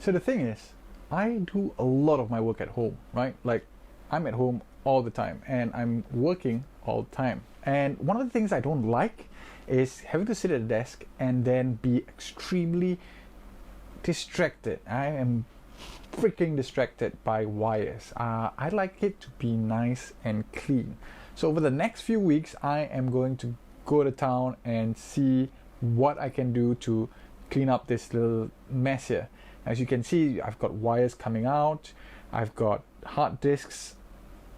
So the thing is, I do a lot of my work at home, right? Like, I'm at home all the time and I'm working all the time. And one of the things I don't like is having to sit at a desk and then be extremely distracted. I am freaking distracted by wires. I like it to be nice and clean. So over the next few weeks, I am going to go to town and see what I can do to clean up this little mess here. As you can see, I've got wires coming out. I've got hard disks,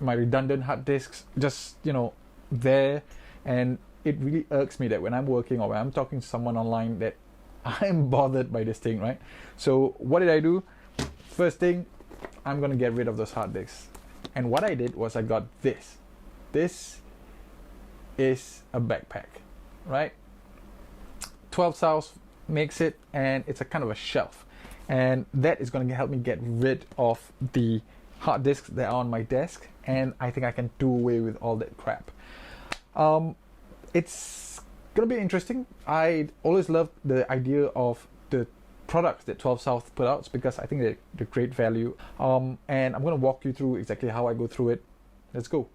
my redundant hard disks, just, you know, there. And it really irks me that when I'm working or when I'm talking to someone online that I'm bothered by this thing, right? So what did I do? First thing, I'm gonna get rid of those hard disks. And what I did was I got this. This is a backpack, right? 12 South makes it, and it's a kind of a shelf. And that is going to help me get rid of the hard disks that are on my desk, and I think I can do away with all that crap. It's going to be interesting. I always loved the idea of the products that 12 South put out because I think they're great value. And I'm going to walk you through exactly how I go through it. Let's go.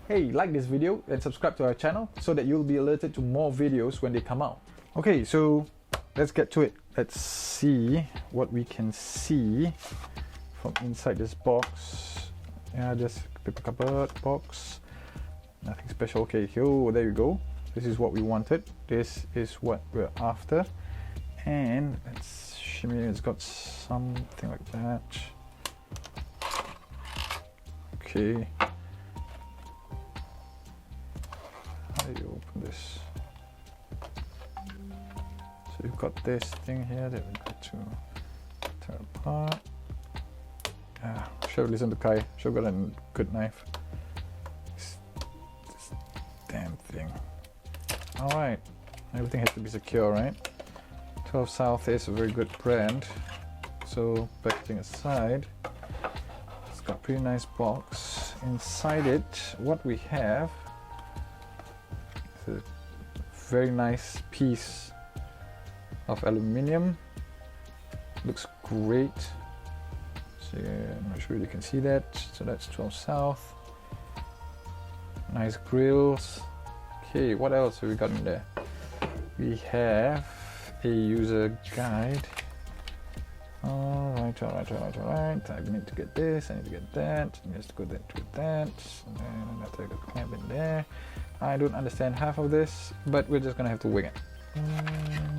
Hey, like this video and subscribe to our channel so that you'll be alerted to more videos when they come out. Okay, so let's get to it. Let's see what we can see from inside this box. Yeah, just paper cupboard box. Nothing special. Okay, here, there you go. This is what we wanted. This is what we're after. And let's shimmy. It's got something like that. Okay. How do you open this? So you've got this thing here that we've got to tear apart. Should have listened to KHAI. Should have got a good knife. This damn thing. Alright. Everything has to be secure, right? 12 South is a very good brand. So packaging aside, it's got a pretty nice box. Inside it, what we have is a very nice piece of aluminium. Looks great. So I'm not sure you can see that. So that's 12 South. Nice grills. Okay, what else have we got in there? We have a user guide. Alright. I need to get this, I need to get that, and just go that to that, and then another clamp in there. I don't understand half of this, but we're just gonna have to wing it.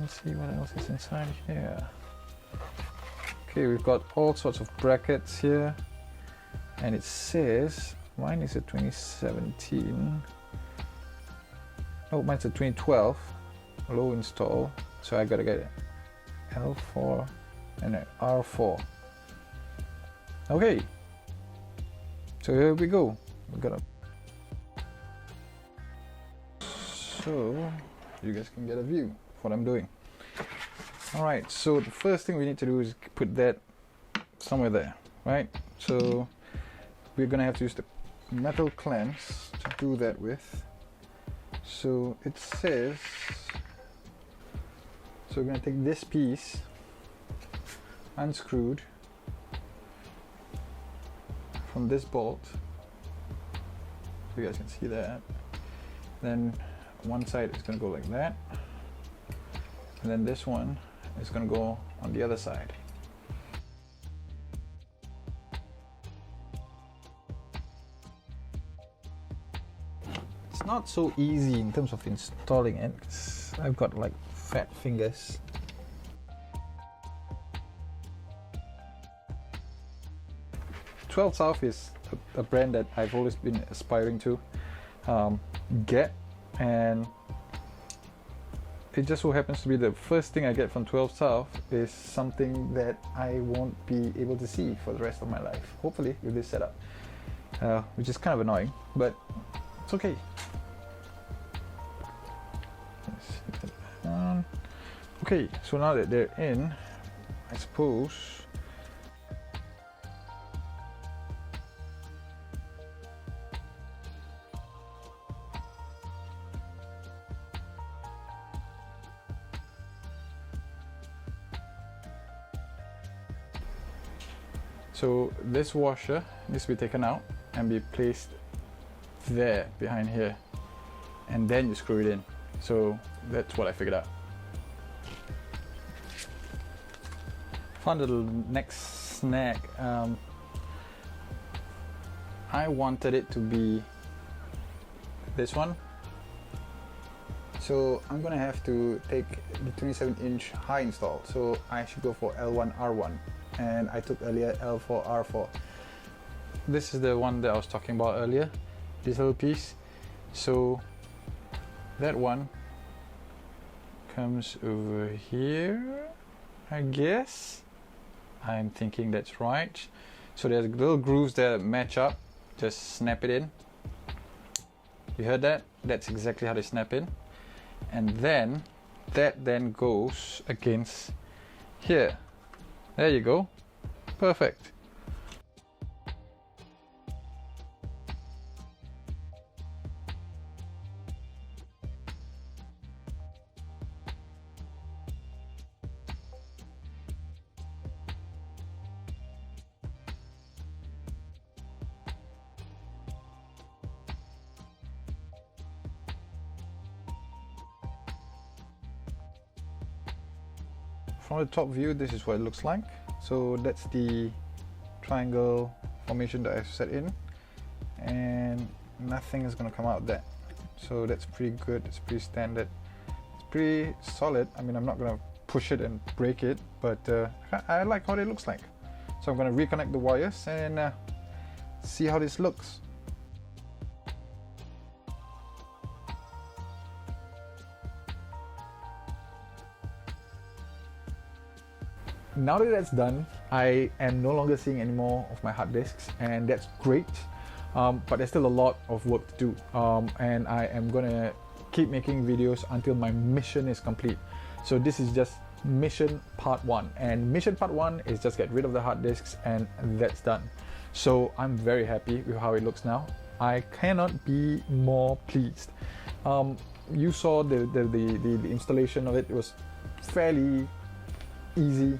Let's see what else is inside here. Okay, we've got all sorts of brackets here, and it says, mine is a 2017. Oh, mine's a 2012. Low install, so I gotta get L4 and an R4. Okay, so here we go. We gotta. So you guys can get a view of what I'm doing. All right. So the first thing we need to do is put that somewhere there, right? So we're gonna have to use the metal clamps to do that with. So it says. So we're going to take this piece, unscrewed from this bolt, so you guys can see that. Then one side is going to go like that, and then this one is going to go on the other side. It's not so easy in terms of installing it, 'cause I've got like fat fingers. South is a brand that I've always been aspiring to get, and it just so happens to be the first thing I get from 12 South is something that I won't be able to see for the rest of my life, hopefully with this setup, which is kind of annoying, but it's okay. Okay, so now that they're in, I suppose So this washer needs to be taken out and be placed there behind here, and then you screw it in. So that's what I figured out. Found the next snag. I wanted it to be this one, so I'm gonna have to take the 27-inch high install, so I should go for L1R1, and I took earlier L4R4. This is the one that I was talking about earlier, this little piece. So that one comes over here, I guess. I'm thinking that's right. So there's little grooves that match up. Just snap it in. You heard that? That's exactly how they snap in. And then that then goes against here. There you go. Perfect. From the top view, this is what it looks like. So that's the triangle formation that I've set in, and nothing is going to come out there. So that's pretty good. It's pretty standard. It's pretty solid. I mean, I'm not going to push it and break it, but I like how it looks like. So I'm going to reconnect the wires and see how this looks. Now that that's done, I am no longer seeing any more of my hard disks, and that's great. But there's still a lot of work to do, and I am gonna keep making videos until my mission is complete. So this is just mission part 1, and mission part 1 is just get rid of the hard disks, and that's done. So I'm very happy with how it looks now. I cannot be more pleased. You saw the installation of it. It was fairly easy,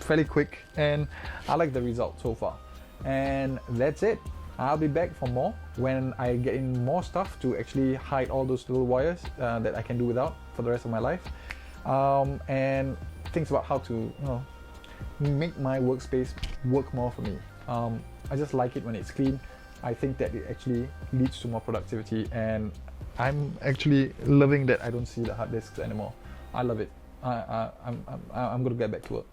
fairly quick, and I like the result so far. And that's it. I'll be back for more when I get in more stuff to actually hide all those little wires that I can do without for the rest of my life, and things about how to make my workspace work more for me. I just like it when it's clean. I think that it actually leads to more productivity, and I'm actually loving that I don't see the hard disks anymore. I love it. I'm gonna get back to work.